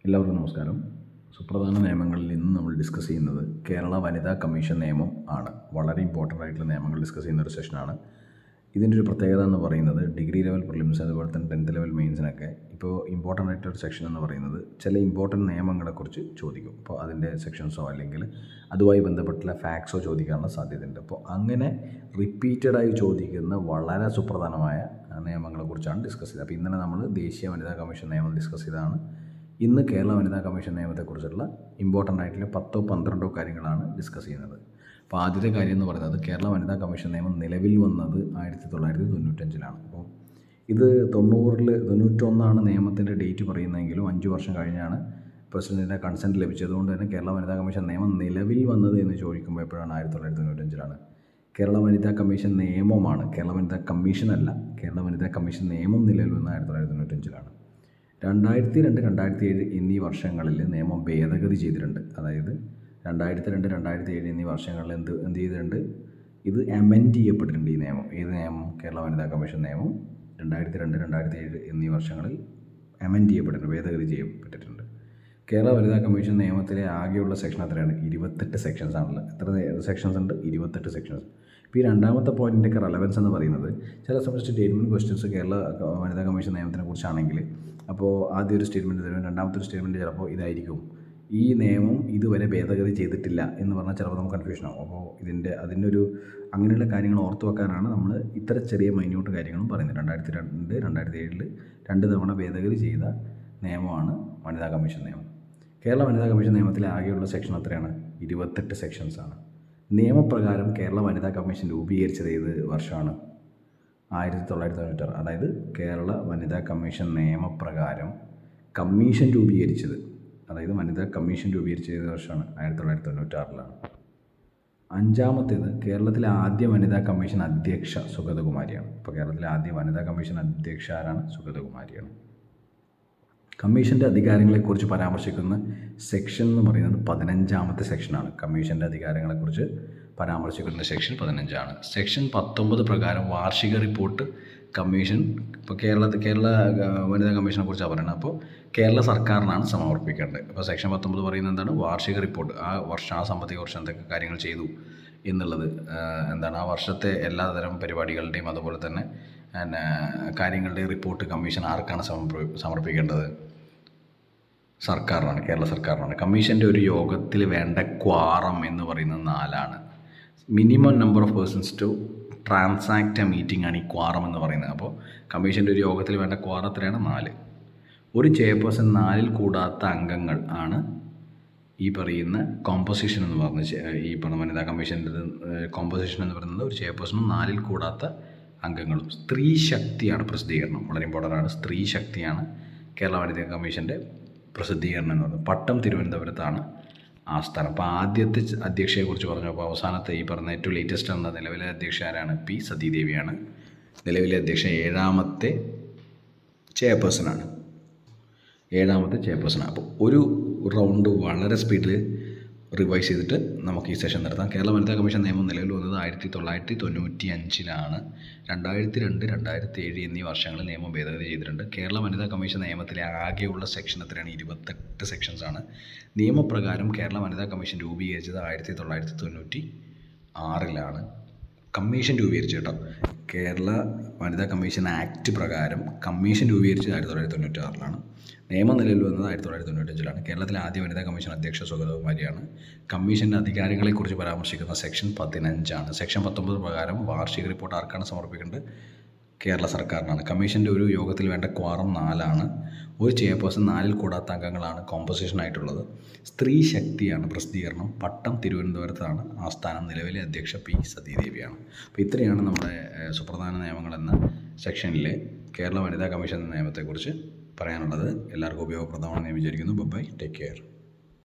എല്ലാവർക്കും നമസ്കാരം. സുപ്രധാന നിയമങ്ങളിൽ ഇന്ന് നമ്മൾ ഡിസ്കസ് ചെയ്യുന്നത് കേരള വനിതാ കമ്മീഷൻ നിയമം ആണ്. വളരെ ഇമ്പോർട്ടൻ്റ് ആയിട്ടുള്ള നിയമങ്ങൾ ഡിസ്കസ് ചെയ്യുന്ന ഒരു സെഷനാണ്. ഇതിൻ്റെ ഒരു പ്രത്യേകത എന്ന് പറയുന്നത് ഡിഗ്രി ലെവൽ പ്രിലിംസ് അതുപോലെ തന്നെ 10th ലെവൽ മെയിൻസിനൊക്കെ ഇപ്പോൾ ഇമ്പോർട്ടൻ്റ് ആയിട്ടൊരു സെക്ഷൻ എന്ന് പറയുന്നത് ചില ഇമ്പോർട്ടൻ്റ് നിയമങ്ങളെക്കുറിച്ച് ചോദിക്കും. അപ്പോൾ അതിൻ്റെ സെക്ഷൻസോ അല്ലെങ്കിൽ അതുമായി ബന്ധപ്പെട്ടുള്ള ഫാക്ട്സോ ചോദിക്കാനുള്ള സാധ്യതയുണ്ട്. അപ്പോൾ അങ്ങനെ റിപ്പീറ്റഡായി ചോദിക്കുന്ന വളരെ സുപ്രധാനമായ നിയമങ്ങളെക്കുറിച്ചാണ് ഡിസ്കസ് ചെയ്തത്. അപ്പോൾ ഇന്നലെ നമ്മൾ ദേശീയ വനിതാ കമ്മീഷൻ നിയമം ഡിസ്കസ് ചെയ്തതാണ്. ഇന്ന് കേരള വനിതാ കമ്മീഷൻ നിയമത്തെക്കുറിച്ചുള്ള ഇമ്പോർട്ടൻ്റ് ആയിട്ടുള്ള 10-12 കാര്യങ്ങളാണ് ഡിസ്കസ് ചെയ്യുന്നത്. അപ്പോൾ ആദ്യത്തെ കാര്യം എന്ന് പറയുന്നത് കേരള വനിതാ കമ്മീഷൻ നിയമം നിലവിൽ വന്നത് 1995-ലാണ്. അപ്പോൾ ഇത് 91 നിയമത്തിൻ്റെ ഡേറ്റ് പറയുന്നതെങ്കിലും 5 വർഷം കഴിഞ്ഞാണ് പ്രസിഡൻറ്റിൻ്റെ കൺസെൻറ്റ് ലഭിച്ചതുകൊണ്ട് തന്നെ കേരള വനിതാ കമ്മീഷൻ നിയമം നിലവിൽ വന്നത് എന്ന് ചോദിക്കുമ്പോൾ എപ്പോഴാണ് 1995-ലാണ്. കേരള വനിതാ കമ്മീഷൻ നിയമമാണ്, കേരള വനിതാ കമ്മീഷൻ അല്ല. കേരള വനിതാ കമ്മീഷൻ നിയമം നിലവിൽ വന്നത് 1995-ലാണ്. 2002-2007 എന്നീ വർഷങ്ങളിൽ നിയമം ഭേദഗതി ചെയ്തിട്ടുണ്ട്. അതായത് 2002-2007 എന്നീ വർഷങ്ങളിൽ എന്ത് ചെയ്തിട്ടുണ്ട്, ഇത് അമെൻഡ് ചെയ്യപ്പെട്ടിട്ടുണ്ട്. ഈ നിയമം ഏത് നിയമം? കേരള വനിതാ കമ്മീഷൻ നിയമം 2002-2007 എന്നീ വർഷങ്ങളിൽ അമെൻഡ് ചെയ്യപ്പെട്ടിട്ടുണ്ട്, ഭേദഗതി ചെയ്യപ്പെട്ടിട്ടുണ്ട്. കേരള വനിതാ കമ്മീഷൻ നിയമത്തിലെ ആകെയുള്ള സെക്ഷൻ എത്രയാണ്? 28 സെക്ഷൻസ് ആണല്ലോ. എത്ര സെക്ഷൻസ് ഉണ്ട്? 28 സെക്ഷൻസ്. ഇപ്പോൾ ഈ രണ്ടാമത്തെ പോയിൻറ്റിൻ്റെയൊക്കെ റെലവൻസ് എന്ന് പറയുന്നത് ചില സമയത്ത് സ്റ്റേറ്റ്മെൻറ്റ് ക്വസ്റ്റ്യൻസ് കേരള വനിതാ കമ്മീഷൻ നിയമത്തിനെ കുറിച്ചാണെങ്കിൽ അപ്പോൾ ആദ്യം ഒരു സ്റ്റേറ്റ്മെൻറ്റ് തരും, രണ്ടാമത്തെ ഒരു സ്റ്റേറ്റ്മെൻറ്റ് ചിലപ്പോൾ ഇതായിരിക്കും, ഈ നിയമം ഇതുവരെ ഭേദഗതി ചെയ്തിട്ടില്ല എന്ന് പറഞ്ഞാൽ ചിലപ്പോൾ നമുക്ക് കൺഫ്യൂഷൻ ആവും. അപ്പോൾ അതിനൊരു അങ്ങനെയുള്ള കാര്യങ്ങൾ ഓർത്ത് വെക്കാനാണ് നമ്മൾ ഇത്ര ചെറിയ മൈന്യൂട്ട് കാര്യങ്ങളും പറയുന്നത്. 2002-2007 2 തവണ ഭേദഗതി ചെയ്ത നിയമമാണ് വനിതാ കമ്മീഷൻ നിയമം. കേരള വനിതാ കമ്മീഷൻ നിയമത്തിലെ ആകെയുള്ള സെക്ഷൻ എത്രയാണ്? 28 സെക്ഷൻസാണ്. നിയമപ്രകാരം കേരള വനിതാ കമ്മീഷൻ രൂപീകരിച്ചത് ഏത് വർഷമാണ്? 1996. അതായത് കേരള വനിതാ കമ്മീഷൻ നിയമപ്രകാരം കമ്മീഷൻ രൂപീകരിച്ചത്, അതായത് വനിതാ കമ്മീഷൻ രൂപീകരിച്ചത് ഏത് വർഷമാണ്? 1996-ലാണ്. അഞ്ചാമത്തേത് കേരളത്തിലെ ആദ്യ വനിതാ കമ്മീഷൻ അധ്യക്ഷ സുഗതകുമാരിയാണ്. ഇപ്പോൾ കേരളത്തിലെ ആദ്യ വനിതാ കമ്മീഷൻ അധ്യക്ഷ ആരാണ്? സുഗതകുമാരിയാണ്. കമ്മീഷൻ്റെ അധികാരങ്ങളെക്കുറിച്ച് പരാമർശിക്കുന്ന സെക്ഷൻ എന്ന് പറയുന്നത് 15ാമത്തെ സെക്ഷനാണ്. കമ്മീഷൻ്റെ അധികാരങ്ങളെക്കുറിച്ച് പരാമർശിക്കുന്ന സെക്ഷൻ 15ആണ്. സെക്ഷൻ 19 പ്രകാരം വാർഷിക റിപ്പോർട്ട് കമ്മീഷൻ ഇപ്പോൾ കേരള വനിതാ കമ്മീഷനെ കുറിച്ചാണ് പറയുന്നത്. അപ്പോൾ കേരള സർക്കാരിനാണ് സമർപ്പിക്കേണ്ടത്. അപ്പോൾ സെക്ഷൻ 19 പറയുന്നത് എന്താണ്? വാർഷിക റിപ്പോർട്ട്, ആ സാമ്പത്തിക വർഷം എന്തൊക്കെ കാര്യങ്ങൾ ചെയ്തു എന്നുള്ളത് എന്താണ്, ആ വർഷത്തെ എല്ലാതരം പരിപാടികളുടെയും അതുപോലെ തന്നെ കാര്യങ്ങളുടെയും റിപ്പോർട്ട് കമ്മീഷൻ ആർക്കാണ് സമർപ്പിക്കേണ്ടത്? സർക്കാരിനാണ്, കേരള സർക്കാരിനാണ്. കമ്മീഷൻ്റെ ഒരു യോഗത്തിൽ വേണ്ട ക്വാറം എന്ന് പറയുന്നത് 4ആണ്. Minimum number of persons to transact a meeting ആണ് ഈ ക്വാറം എന്ന് പറയുന്നത്. അപ്പോൾ കമ്മീഷൻ്റെ ഒരു യോഗത്തിൽ വേണ്ട ക്വാറം എത്രയാണ്? 4. ഒരു ചെയർപേഴ്സൺ 4ൽ കൂടാത്ത അംഗങ്ങൾ ആണ് ഈ പറയുന്ന കോമ്പോസിഷൻ എന്ന് പറഞ്ഞ ഈ പറഞ്ഞ വനിതാ കമ്മീഷൻ്റെ കോമ്പോസിഷൻ എന്ന് പറയുന്നത് ഒരു ചെയർപേഴ്സണും 4ൽ കൂടാത്ത അംഗങ്ങളും. സ്ത്രീ ശക്തിയാണ് പ്രസിദ്ധീകരണം, വളരെ ഇമ്പോർട്ടൻ്റ് ആണ്. സ്ത്രീ ശക്തിയാണ് കേരള വനിതാ കമ്മീഷൻ്റെ പ്രസിദ്ധീകരണം എന്ന് പറയുന്നത്. പട്ടം തിരുവനന്തപുരത്താണ് ആസ്ഥാനം. അപ്പോൾ ആദ്യത്തെ അധ്യക്ഷയെക്കുറിച്ച് പറഞ്ഞു. അപ്പോൾ അവസാനത്തെ ഈ പറഞ്ഞ ഏറ്റവും ലേറ്റസ്റ്റ് എന്ന നിലവിലെ അധ്യക്ഷ ആരാണ്? പി സതീദേവിയാണ് നിലവിലെ അധ്യക്ഷ. 7ാമത്തെ ചെയർപേഴ്സണാണ്. അപ്പോൾ ഒരു റൗണ്ട് വളരെ സ്പീഡിൽ റിവൈസ് ചെയ്തിട്ട് നമുക്ക് ഈ സെഷൻ നടത്താം. കേരള വനിതാ കമ്മീഷൻ നിയമം നിലവിൽ വന്നത് 1995-ലാണ്. 2002-2007 എന്നീ വർഷങ്ങളിൽ നിയമം ഭേദഗതി ചെയ്തിട്ടുണ്ട്. കേരള വനിതാ കമ്മീഷൻ നിയമത്തിലെ ആകെയുള്ള സെക്ഷൻ എത്രയാണ്? 28 സെക്ഷൻസാണ്. നിയമപ്രകാരം കേരള വനിതാ കമ്മീഷൻ രൂപീകരിച്ചത് 1996-ലാണ്. കമ്മീഷൻ രൂപീകരിച്ചു കേട്ടോ. കേരള വനിതാ കമ്മീഷൻ ആക്ട് പ്രകാരം കമ്മീഷൻ രൂപീകരിച്ചത് 1996-ലാണ്. നിയമം നിലവിൽ വന്നത് 1995-ലാണ്. കേരളത്തിലെ ആദ്യ വനിതാ കമ്മീഷൻ അധ്യക്ഷ സുഗതകുമാരിയാണ്. കമ്മീഷൻ്റെ അധികാരങ്ങളെക്കുറിച്ച് പരാമർശിക്കുന്ന സെക്ഷൻ 15ആണ്. സെക്ഷൻ 19 പ്രകാരം വാർഷിക റിപ്പോർട്ട് ആർക്കാണ് സമർപ്പിക്കേണ്ടത്? കേരള സർക്കാരിനാണ്. കമ്മീഷൻ്റെ ഒരു യോഗത്തിൽ വേണ്ട ക്വാറം 4ആണ്. ഒരു ചെയർപേഴ്സൺ 4ൽ കൂടാത്ത അംഗങ്ങളാണ് കോമ്പോസിഷനായിട്ടുള്ളത്. സ്ത്രീ ശക്തിയാണ് പ്രസിദ്ധീകരണം. പട്ടം തിരുവനന്തപുരത്താണ് ആസ്ഥാനം. നിലവിലെ അധ്യക്ഷ പി സതീദേവിയാണ്. അപ്പോൾ ഇത്രയാണ് നമ്മുടെ സുപ്രധാന നിയമങ്ങളെന്ന സെക്ഷനിലെ കേരള വനിതാ കമ്മീഷൻ നിയമത്തെക്കുറിച്ച് പറയാനുള്ളത്. എല്ലാവർക്കും ഉപയോഗപ്രദമാണെന്ന് ഞാൻ വിചാരിക്കുന്നു. Bye, take care.